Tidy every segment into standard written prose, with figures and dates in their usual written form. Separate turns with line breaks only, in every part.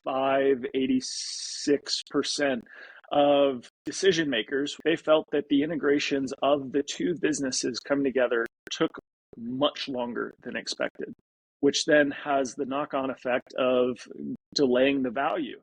86% of decision makers, they felt that the integrations of the two businesses coming together took much longer than expected, which then has the knock-on effect of delaying the value.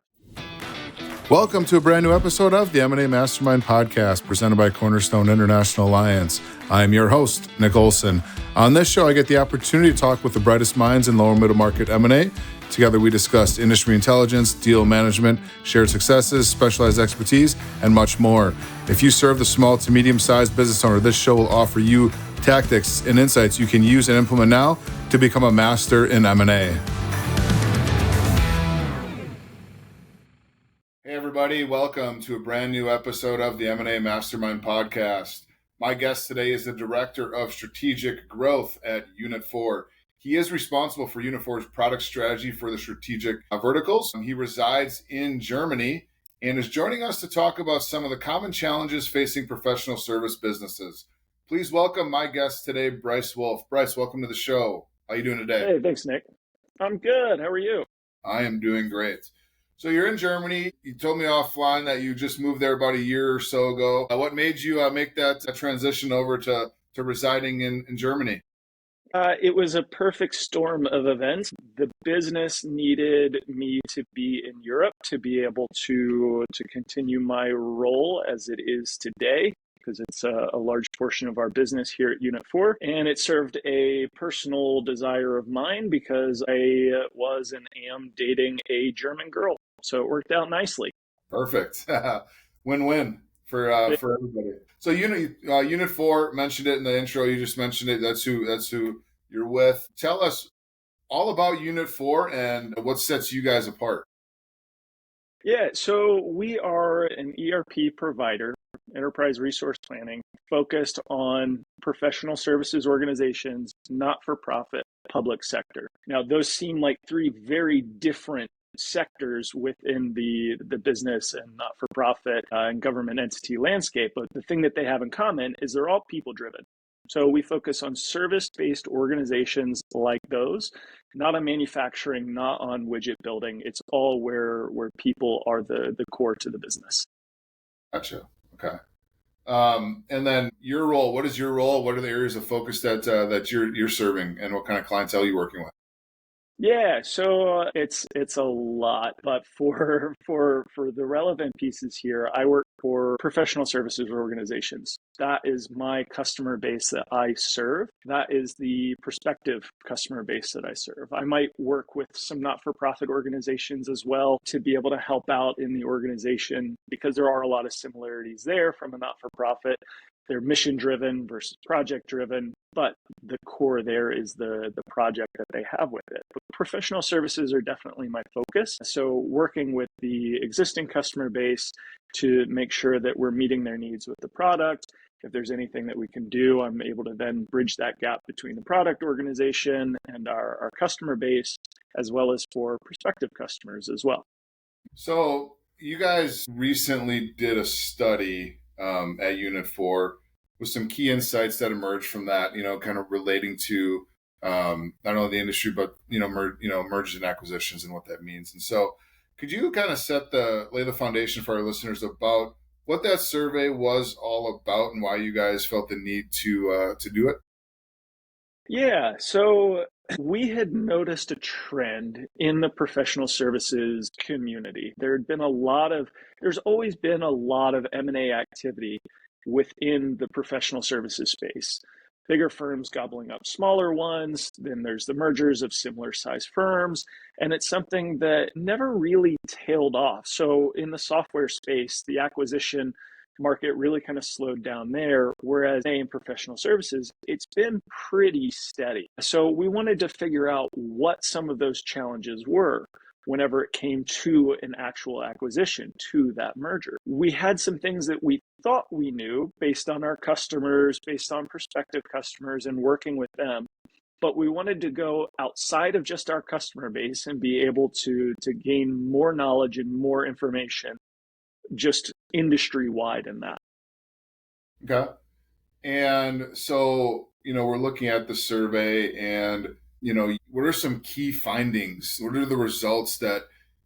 Welcome to a brand new episode of the M&A Mastermind podcast presented by Cornerstone International Alliance. I'm your host, Nick Olson. On this show, I get the opportunity to talk with the brightest minds in lower middle market M&A. Together, we discuss industry intelligence, deal management, shared successes, specialized expertise, and much more. If you serve the small to medium-sized business owner, this show will offer you tactics and insights you can use and implement now to become a master in M&A. Hey everybody, welcome to a brand new episode of the M&A Mastermind podcast. My guest today is the Director of Strategic Growth at Unit 4. He is responsible for Unit 4's product strategy for the strategic verticals. He resides in Germany and is joining us to talk about some of the common challenges facing professional service businesses. Please welcome my guest today, Bryce Wolfe. Bryce, welcome to the show. How are you doing today?
Hey, thanks, Nick. I'm good. How are you?
I am doing great. So you're in Germany. You told me offline that you just moved there about a year or so ago. What made you make that transition over to residing in Germany?
It was a perfect storm of events. The business needed me to be in Europe to be able to continue my role as it is today, because it's a large portion of our business here at Unit 4. And it served a personal desire of mine because I was and am dating a German girl. So it worked out nicely.
Perfect. Win-win for everybody. So Unit 4, mentioned it in the intro. You just mentioned it. That's who you're with. Tell us all about Unit 4 and what sets you guys apart.
Yeah, so we are an ERP provider, enterprise resource planning, focused on professional services organizations, not-for-profit, public sector. Now, those seem like three very different sectors within the business and not-for-profit and government entity landscape, but the thing that they have in common is they're all people-driven. So we focus on service-based organizations like those, not on manufacturing, not on widget building. It's all where people are the core to the business.
Gotcha. Okay. And then your role. What is your role? What are the areas of focus that you're serving, and what kind of clientele are you working with?
Yeah, so it's a lot, but for the relevant pieces here, I work for professional services organizations. That is my customer base that I serve. That is the prospective customer base that I serve. I might work with some not-for-profit organizations as well to be able to help out in the organization because there are a lot of similarities there from a not-for-profit. They're mission-driven versus project-driven, but the core there is the project that they have with it. But professional services are definitely my focus. So working with the existing customer base to make sure that we're meeting their needs with the product. If there's anything that we can do, I'm able to then bridge that gap between the product organization and our customer base, as well as for prospective customers as well.
So you guys recently did a study at Unit 4 with some key insights that emerged from that, kind of relating to not only the industry, but, mergers and acquisitions and what that means. And so could you kind of lay the foundation for our listeners about what that survey was all about and why you guys felt the need to do it?
Yeah, so we had noticed a trend in the professional services community. There's always been a lot of M&A activity within the professional services space. Bigger firms gobbling up smaller ones, then there's the mergers of similar sized firms, and it's something that never really tailed off. So in the software space, the acquisition market really kind of slowed down there, whereas in professional services, it's been pretty steady. So we wanted to figure out what some of those challenges were whenever it came to an actual acquisition, to that merger. We had some things that we thought we knew based on our customers, based on prospective customers and working with them. But we wanted to go outside of just our customer base and be able to gain more knowledge and more information just industry-wide in that.
Okay. And so, we're looking at the survey and, what are some key findings? What are the results that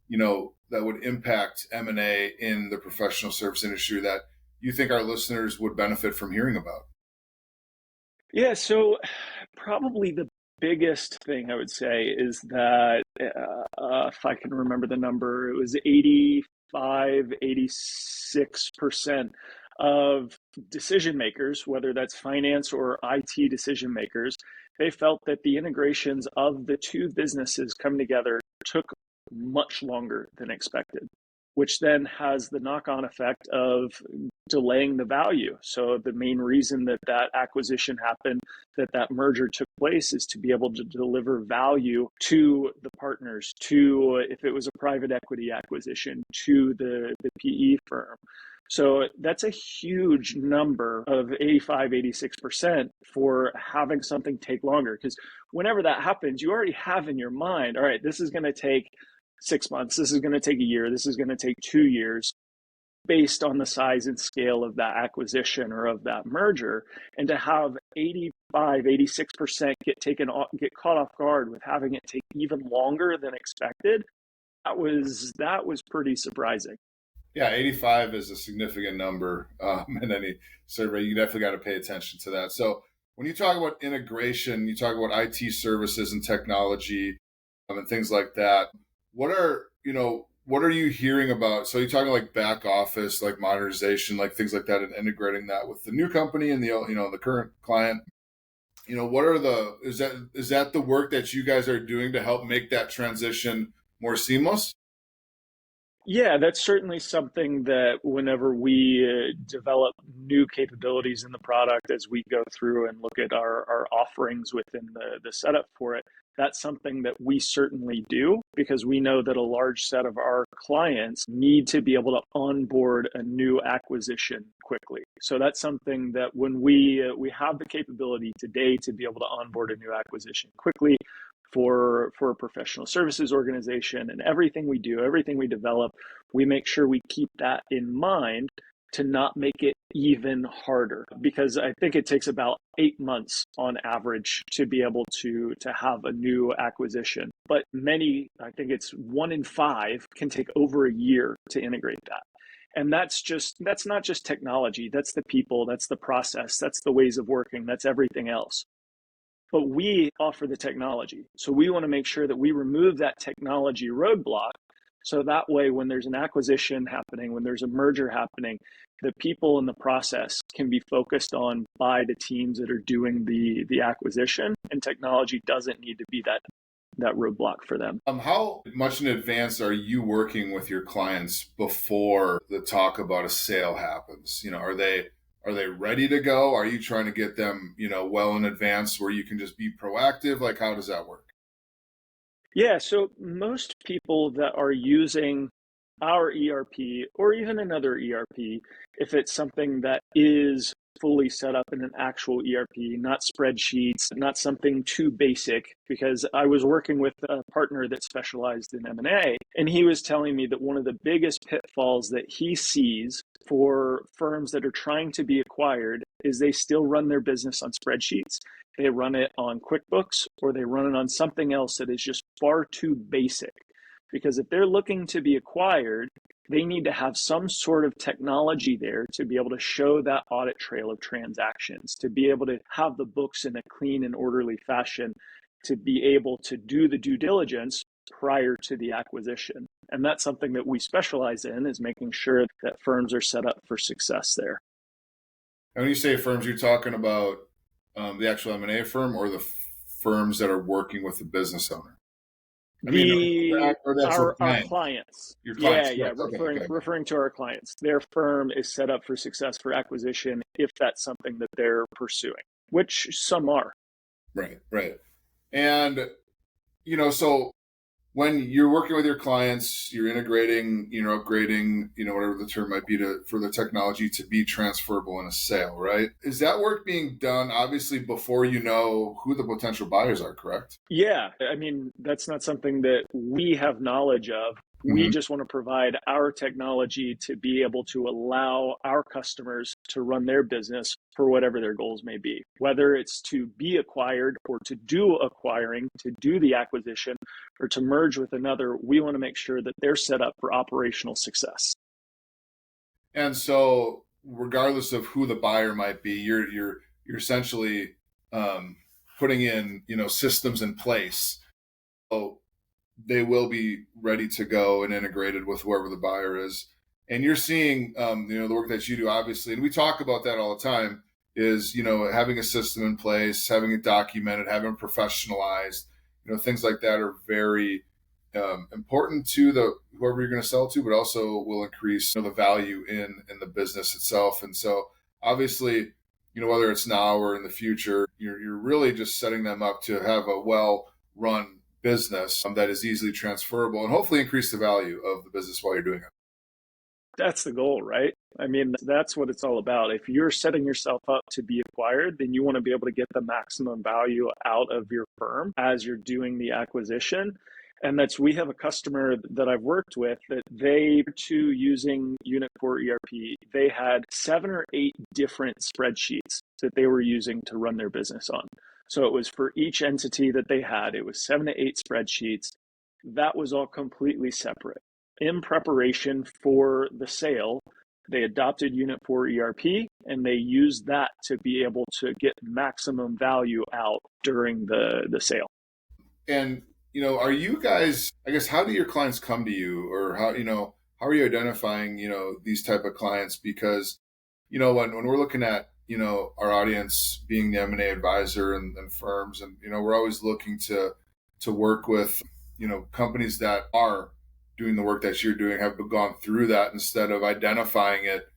that would impact M&A in the professional service industry that you think our listeners would benefit from hearing about?
Yeah, so probably the biggest thing I would say is that if I can remember the number, it was 85, 86% of decision makers, whether that's finance or IT decision makers, they felt that the integrations of the two businesses coming together took much longer than expected, which then has the knock-on effect of delaying the value. So the main reason that that acquisition happened, that merger took place, is to be able to deliver value to the partners, to, if it was a private equity acquisition, to the PE firm. So that's a huge number of 85, 86% for having something take longer. Because whenever that happens, you already have in your mind, all right, this is going to take 6 months, this is going to take a year, this is going to take 2 years, based on the size and scale of that acquisition or of that merger. And to have 85, 86% get caught off guard with having it take even longer than expected, that was pretty surprising.
Yeah, 85 is a significant number in any survey. You definitely got to pay attention to that. So when you talk about integration, you talk about IT services and technology and things like that. What are you hearing about? So you're talking like back office, like modernization, like things like that, and integrating that with the new company and the current client. Is that the work that you guys are doing to help make that transition more seamless?
Yeah, that's certainly something that whenever we develop new capabilities in the product, as we go through and look at our offerings within the setup for it, that's something that we certainly do, because we know that a large set of our clients need to be able to onboard a new acquisition quickly. So that's something that when we have the capability today to be able to onboard a new acquisition quickly, for a professional services organization, and everything we do, everything we develop, we make sure we keep that in mind to not make it even harder, because I think it takes about 8 months on average to be able to have a new acquisition. But many, I think it's 1 in 5, can take over a year to integrate that. And that's not just technology, that's the people, that's the process, that's the ways of working, that's everything else. But we offer the technology. So we want to make sure that we remove that technology roadblock. So that way, when there's an acquisition happening, when there's a merger happening, the people in the process can be focused on by the teams that are doing the acquisition, and technology doesn't need to be that roadblock for them.
How much in advance are you working with your clients before the talk about a sale happens? Are they ready to go? Are you trying to get them, well in advance where you can just be proactive? Like, how does that work?
Yeah, so most people that are using our ERP or even another ERP, if it's something that is fully set up in an actual ERP, not spreadsheets, not something too basic, because I was working with a partner that specialized in M&A, and he was telling me that one of the biggest pitfalls that he sees for firms that are trying to be acquired is they still run their business on spreadsheets. They run it on QuickBooks, or they run it on something else that is just far too basic. Because if they're looking to be acquired, they need to have some sort of technology there to be able to show that audit trail of transactions, to be able to have the books in a clean and orderly fashion, to be able to do the due diligence prior to the acquisition. And that's something that we specialize in, is making sure that firms are set up for success there.
And when you say firms, you're talking about the actual M&A firm or the firms that are working with the business owner?
Our clients.
Your clients.
Yeah. Referring to our clients. Their firm is set up for success for acquisition if that's something that they're pursuing, which some are.
Right. And, so when you're working with your clients, you're integrating, upgrading, whatever the term might be, for the technology to be transferable in a sale, right? Is that work being done, obviously, before you know who the potential buyers are, correct?
Yeah. I mean, that's not something that we have knowledge of We just want to provide our technology to be able to allow our customers to run their business for whatever their goals may be, whether it's to be acquired or to do acquiring, to do the acquisition, or to merge with another. We want to make sure that they're set up for operational success.
And so, regardless of who the buyer might be, you're essentially putting in systems in place, so they will be ready to go and integrated with whoever the buyer is. And you're seeing the work that you do, obviously, and we talk about that all the time. Is having a system in place, having it documented, having it professionalized, things like that are very important to the whoever you're going to sell to, but also will increase the value in the business itself. And so obviously, whether it's now or in the future, you're really just setting them up to have a well run business that is easily transferable and hopefully increase the value of the business while you're doing it.
That's the goal, right? I mean, that's what it's all about. If you're setting yourself up to be acquired, then you want to be able to get the maximum value out of your firm as you're doing the acquisition. And we have a customer that I've worked with that they, to using Unit 4 ERP, they had 7 or 8 different spreadsheets that they were using to run their business on. So it was for each entity that they had, it was 7 to 8 spreadsheets. That was all completely separate. In preparation for the sale, they adopted Unit 4 ERP and they used that to be able to get maximum value out during the sale.
And are you guys, I guess, how do your clients come to you, or how are you identifying these type of clients? Because when we're looking at our audience being the M&A advisor and firms, and we're always looking to work with companies that are doing the work that you're doing, have gone through that, instead of identifying it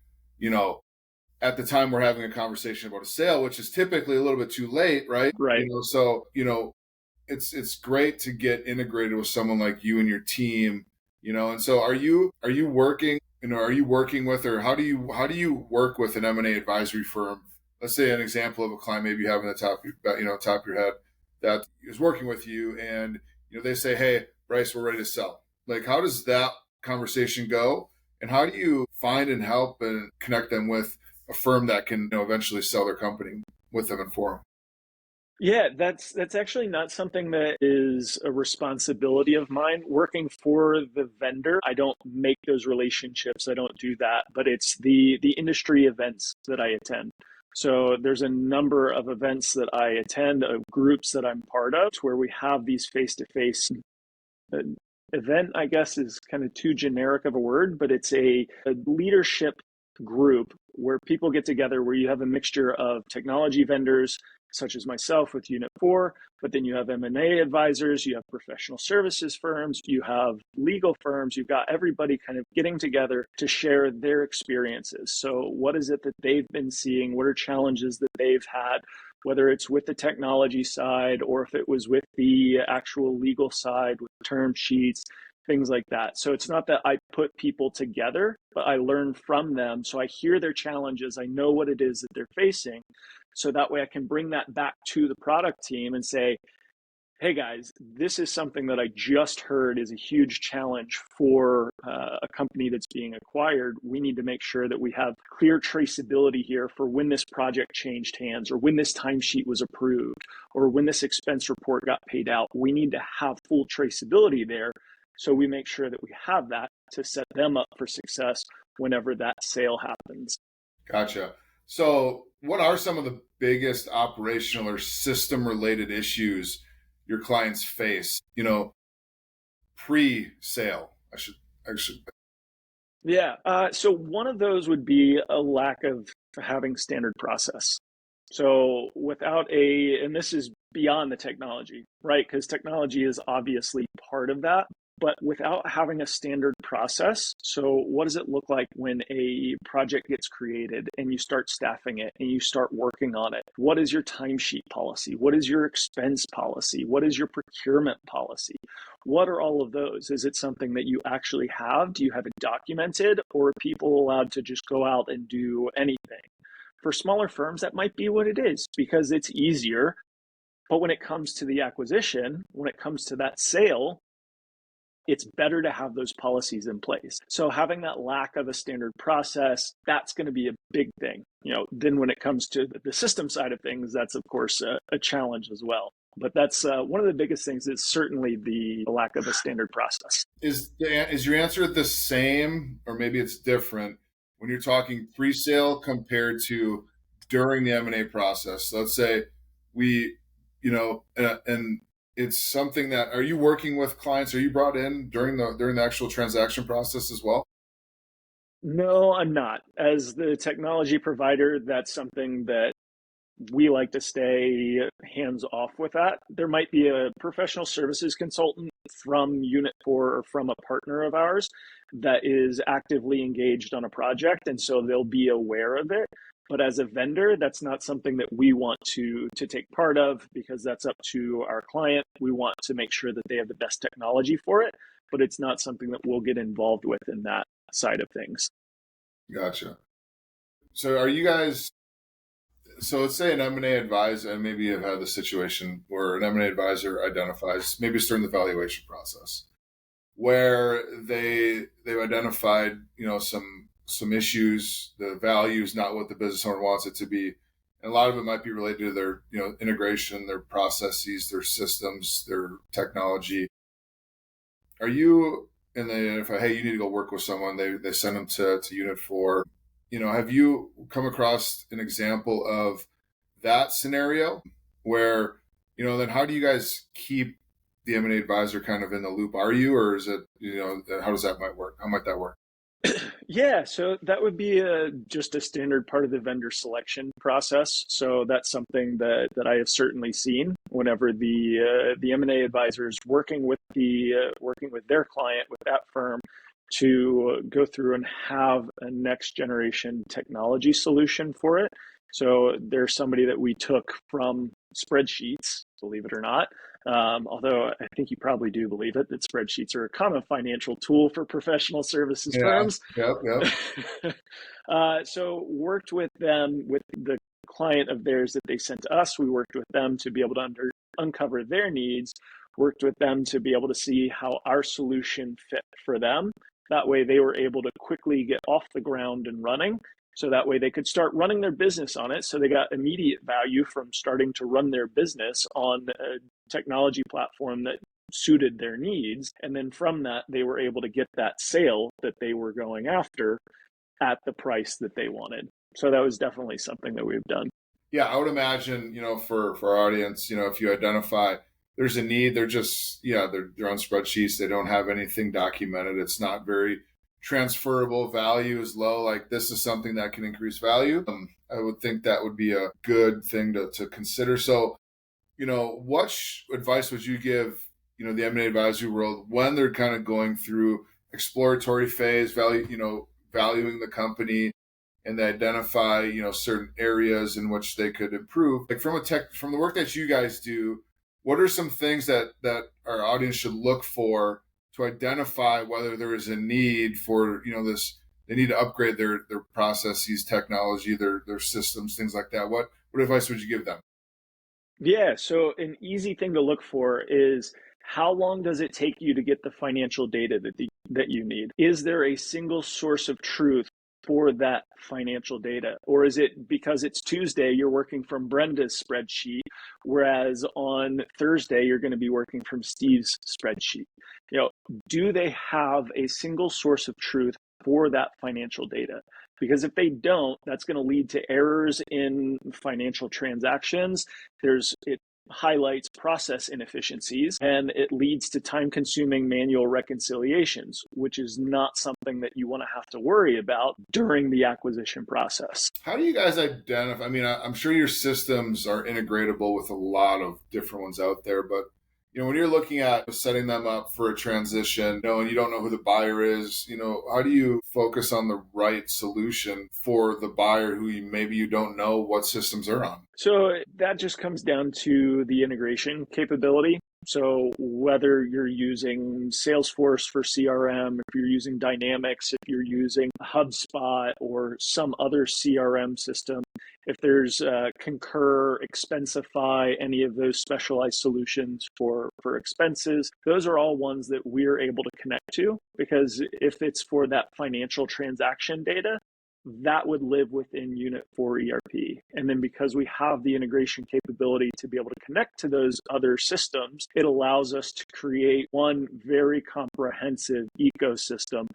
at the time we're having a conversation about a sale, which is typically a little bit too late, right?
Right.
It's great to get integrated with someone like you and your team, and so are you working with, or how do you work with an M&A advisory firm? Let's say an example of a client maybe you have in the top of your head that is working with you, and they say, hey, Bryce, we're ready to sell. Like, how does that conversation go? And how do you find and help and connect them with a firm that can eventually sell their company with them and for them?
Yeah, that's actually not something that is a responsibility of mine. Working for the vendor, I don't make those relationships. I don't do that, but it's the industry events that I attend. So there's a number of events that I attend, groups that I'm part of, where we have these face-to-face event, I guess, is kind of too generic of a word, but it's a leadership group where people get together, where you have a mixture of technology vendors, such as myself with Unit 4, but then you have M&A advisors, you have professional services firms, you have legal firms, you've got everybody kind of getting together to share their experiences. So what is it that they've been seeing? What are challenges that they've had, whether it's with the technology side or if it was with the actual legal side, with term sheets, things like that. So it's not that I put people together, but I learn from them. So I hear their challenges. I know what it is that they're facing. So that way I can bring that back to the product team and say, hey guys, this is something that I just heard is a huge challenge for a company that's being acquired. We need to make sure that we have clear traceability here for when this project changed hands, or when this timesheet was approved, or when this expense report got paid out. We need to have full traceability there. So we make sure that we have that to set them up for success whenever that sale happens.
Gotcha. So what are some of the biggest operational or system related issues your clients face, pre-sale? I should.
Yeah. So one of those would be a lack of having standard process. So and this is beyond the technology, right? Because technology is obviously part of that, but without having a standard process. So what does it look like when a project gets created and you start staffing it and you start working on it? What is your timesheet policy? What is your expense policy? What is your procurement policy? What are all of those? Is it something that you actually have? Do you have it documented, or are people allowed to just go out and do anything? For smaller firms, that might be what it is because it's easier. But when it comes to the acquisition, when it comes to that sale, it's better to have those policies in place. So having that lack of a standard process, that's going to be a big thing. Then when it comes to the system side of things, that's of course a challenge as well. But that's one of the biggest things is certainly the lack of a standard process.
Is your answer the same, or maybe it's different when you're talking pre-sale compared to during the M&A process? So let's say we, and it's something that, are you working with clients? Are you brought in during the actual transaction process as well?
No, I'm not. As the technology provider, that's something that we like to stay hands off with that. There might be a professional services consultant from Unit 4 or from a partner of ours that is actively engaged on a project, and so they'll be aware of it. But as a vendor, that's not something that we want to take part of, because that's up to our client. We want to make sure that they have the best technology for it, but it's not something that we'll get involved with in that side of things.
Gotcha. So are you guys, so let's say an M&A advisor, and maybe you've had the situation where an M&A advisor identifies, maybe it's during the valuation process, where they've identified, some issues, the value is not what the business owner wants it to be. And a lot of it might be related to their, integration, their processes, their systems, their technology. Are you, and then if hey, you need to go work with someone, they send them to Unit 4. Have you come across an example of that scenario where, then how do you guys keep the M&A advisor kind of in the loop? Are you, or is it, how does that might work? How might that work?
Yeah, so that would be just a standard part of the vendor selection process. So that's something that I have certainly seen whenever the M&A advisor is working with their client, with that firm, to go through and have a next generation technology solution for it. So there's somebody that we took from spreadsheets, believe it or not. Although I think you probably do believe it, that spreadsheets are a common financial tool for professional services firms.
Yep.
So worked with them, with the client of theirs that they sent to us. We worked with them to be able to uncover their needs, worked with them to be able to see how our solution fit for them. That way they were able to quickly get off the ground and running. So that way they could start running their business on it. So they got immediate value from starting to run their business on a technology platform that suited their needs. And then from that, they were able to get that sale that they were going after at the price that they wanted. So that was definitely something that we've done.
Yeah, I would imagine, for our audience, if you identify there's a need, they're just, they're on spreadsheets. They don't have anything documented. It's not very transferable. Value is low. Like, this is something that can increase value. I would think that would be a good thing to consider. So, what advice would you give, the M&A advisory world when they're kind of going through exploratory phase, valuing the company, and they identify, certain areas in which they could improve? Like, from the work that you guys do, what are some things that our audience should look for to identify whether there is a need for, they need to upgrade their processes, technology, their systems, things like that? What advice would you give them?
Yeah, so an easy thing to look for is, how long does it take you to get the financial data that you need? Is there a single source of truth for that financial data? Or is it because it's Tuesday, you're working from Brenda's spreadsheet, whereas on Thursday, you're going to be working from Steve's spreadsheet? Do they have a single source of truth for that financial data? Because if they don't, that's going to lead to errors in financial transactions. It highlights process inefficiencies, and it leads to time-consuming manual reconciliations, which is not something that you want to have to worry about during the acquisition process.
How do you guys identify? I mean, I'm sure your systems are integratable with a lot of different ones out there, but when you're looking at setting them up for a transition, and you don't know who the buyer is, how do you focus on the right solution for the buyer who maybe you don't know what systems are on?
So that just comes down to the integration capability. So whether you're using Salesforce for CRM, if you're using Dynamics, if you're using HubSpot or some other CRM system, if there's Concur, Expensify, any of those specialized solutions for expenses, those are all ones that we're able to connect to, because if it's for that financial transaction data, that would live within Unit 4 ERP. And then because we have the integration capability to be able to connect to those other systems, it allows us to create one very comprehensive ecosystem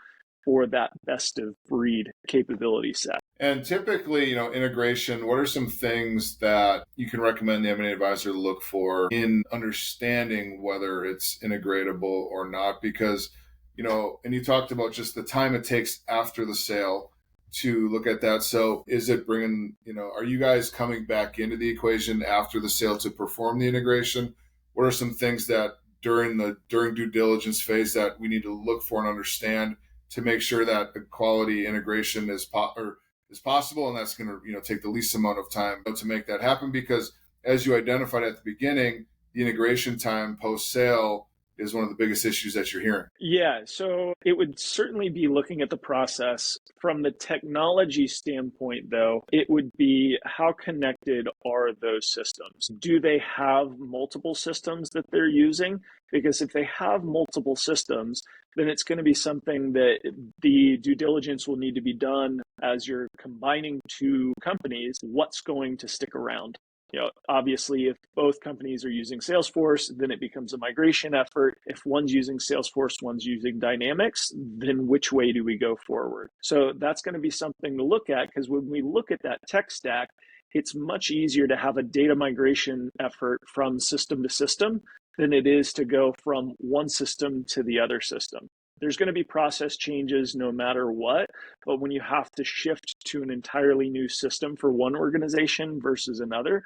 for that best of breed capability set.
And typically, integration, what are some things that you can recommend the M&A advisor to look for in understanding whether it's integratable or not? Because, and you talked about just the time it takes after the sale to look at that. So is it bringing, are you guys coming back into the equation after the sale to perform the integration? What are some things that during due diligence phase that we need to look for and understand to make sure that the quality integration is possible, and that's going to take the least amount of time to make that happen? Because as you identified at the beginning, the integration time post sale is one of the biggest issues that you're hearing.
Yeah, so it would certainly be looking at the process. From the technology standpoint, though, it would be how connected are those systems? Do they have multiple systems that they're using? Because if they have multiple systems, then it's going to be something that the due diligence will need to be done as you're combining two companies. What's going to stick around? Obviously, if both companies are using Salesforce, then it becomes a migration effort. If one's using Salesforce, one's using Dynamics, then which way do we go forward? So that's going to be something to look at, because when we look at that tech stack, it's much easier to have a data migration effort from system to system than it is to go from one system to the other system. There's going to be process changes no matter what, but when you have to shift to an entirely new system for one organization versus another,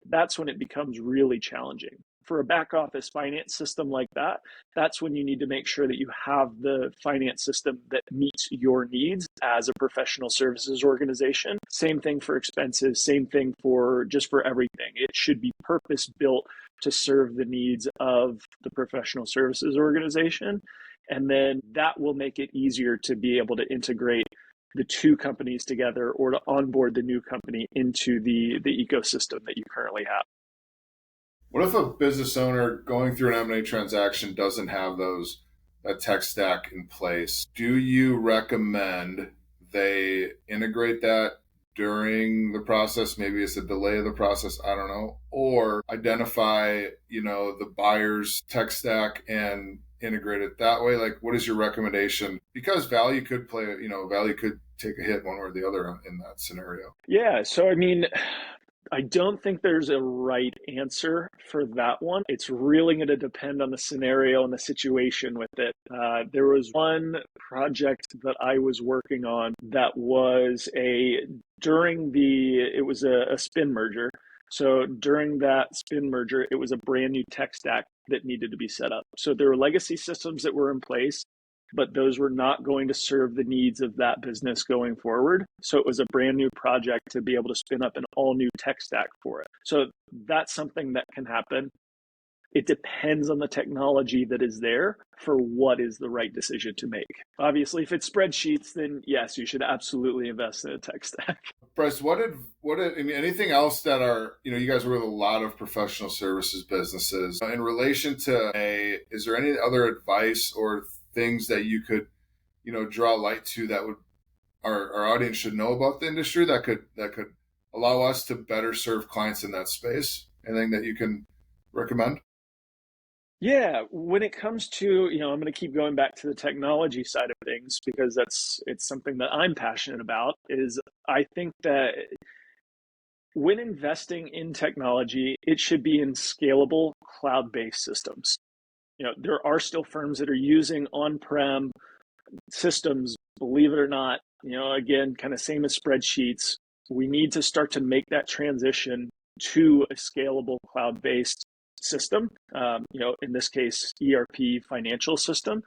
that's when it becomes really challenging. For a back office finance system like that, that's when you need to make sure that you have the finance system that meets your needs as a professional services organization. Same thing for expenses, same thing for everything. It should be purpose built to serve the needs of the professional services organization. And then that will make it easier to be able to integrate the two companies together, or to onboard the new company into the ecosystem that you currently have.
What if a business owner going through an M&A transaction doesn't have that tech stack in place? Do you recommend they integrate that during the process? Maybe it's a delay of the process, I don't know. Or identify, the buyer's tech stack and integrate it that way? Like, what is your recommendation? Because value could take a hit one way or the other in that scenario.
Yeah, so I don't think there's a right answer for that one. It's really going to depend on the scenario and the situation with it. There was one project that I was working on that was it was a spin merger. So during that spin merger, it was a brand new tech stack that needed to be set up. So there were legacy systems that were in place, but those were not going to serve the needs of that business going forward. So it was a brand new project to be able to spin up an all new tech stack for it. So that's something that can happen. It depends on the technology that is there for what is the right decision to make. Obviously, if it's spreadsheets, then yes, you should absolutely invest in a tech stack.
Bryce, anything else that you guys work with a lot of professional services businesses in relation to is there any other advice or things that you could, draw light to that would our audience should know about the industry that could allow us to better serve clients in that space? Anything that you can recommend?
Yeah, when it comes to, I'm going to keep going back to the technology side of things, because it's something that I'm passionate about. Is I think that when investing in technology, it should be in scalable cloud-based systems. There are still firms that are using on-prem systems, believe it or not. Again, kind of same as spreadsheets. We need to start to make that transition to a scalable cloud-based system. In this case, ERP financial system.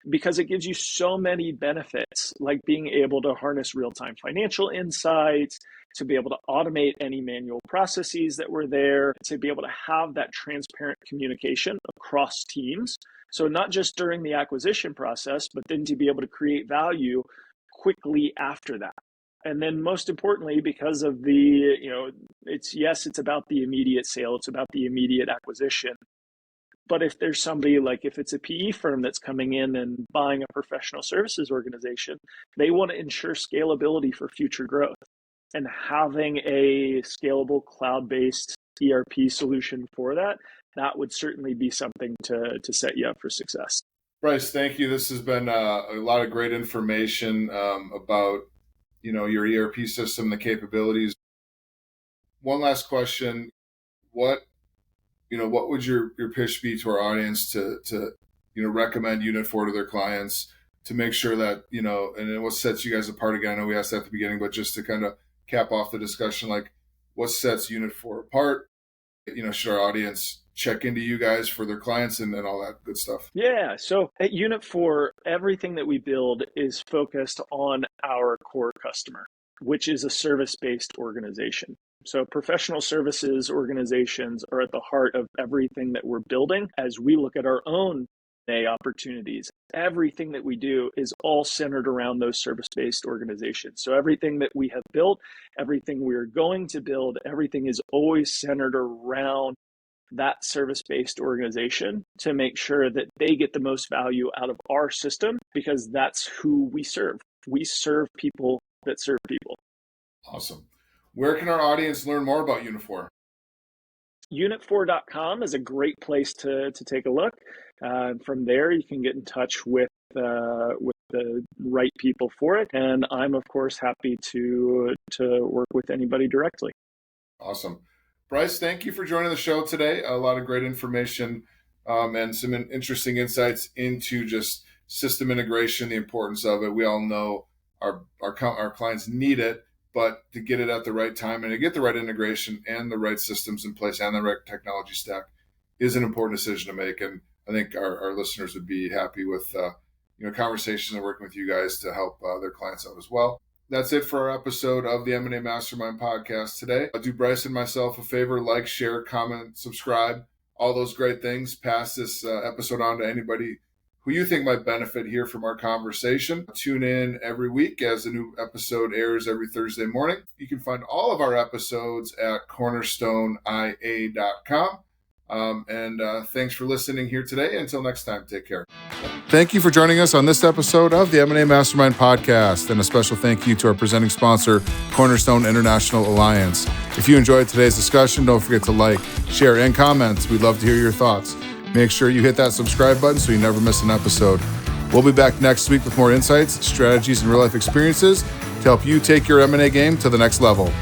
because it gives you so many benefits, like being able to harness real-time financial insights, to be able to automate any manual processes that were there, to be able to have that transparent communication across teams. So not just during the acquisition process, but then to be able to create value quickly after that. And then most importantly, because of the, it's about the immediate sale, it's about the immediate acquisition. But if there's somebody, like if it's a PE firm that's coming in and buying a professional services organization, they want to ensure scalability for future growth. And having a scalable cloud-based ERP solution for that, that would certainly be something to set you up for success.
Bryce, thank you. This has been a lot of great information about your ERP system, the capabilities. One last question: what would your pitch be to our audience to recommend Unit4 to their clients to make sure that and what sets you guys apart? Again, I know we asked that at the beginning, but just to kind of cap off the discussion, like what sets Unit4 apart? Should our audience check into you guys for their clients and all that good stuff?
Yeah. So at Unit4, everything that we build is focused on our core customer, which is a service-based organization. So professional services organizations are at the heart of everything that we're building as we look at our own M&A opportunities. Everything that we do is all centered around those service-based organizations. So everything that we have built, everything we're going to build, everything is always centered around that service-based organization to make sure that they get the most value out of our system, because that's who we serve. We serve people that serve people.
Awesome. Where can our audience learn more about Unit4?
Unit4.com is a great place to take a look. From there, you can get in touch with the right people for it. And I'm, of course, happy to work with anybody directly.
Awesome. Bryce, thank you for joining the show today. A lot of great information and some interesting insights into just system integration, the importance of it. We all know our clients need it, but to get it at the right time and to get the right integration and the right systems in place and the right technology stack is an important decision to make. And I think our listeners would be happy with conversations and working with you guys to help their clients out as well. That's it for our episode of the M&A Mastermind podcast today. Do Bryce and myself a favor, like, share, comment, subscribe, all those great things. Pass this episode on to anybody who you think might benefit here from our conversation. Tune in every week as a new episode airs every Thursday morning. You can find all of our episodes at cornerstoneia.com. Thanks for listening here today. Until next time, take care. Thank you for joining us on this episode of the M&A Mastermind podcast, and a special thank you to our presenting sponsor, Cornerstone International Alliance. If you enjoyed today's discussion, don't forget to like, share, and comment. We'd love to hear your thoughts. Make sure you hit that subscribe button so you never miss an episode. We'll be back next week with more insights, strategies, and real-life experiences to help you take your M&A game to the next level.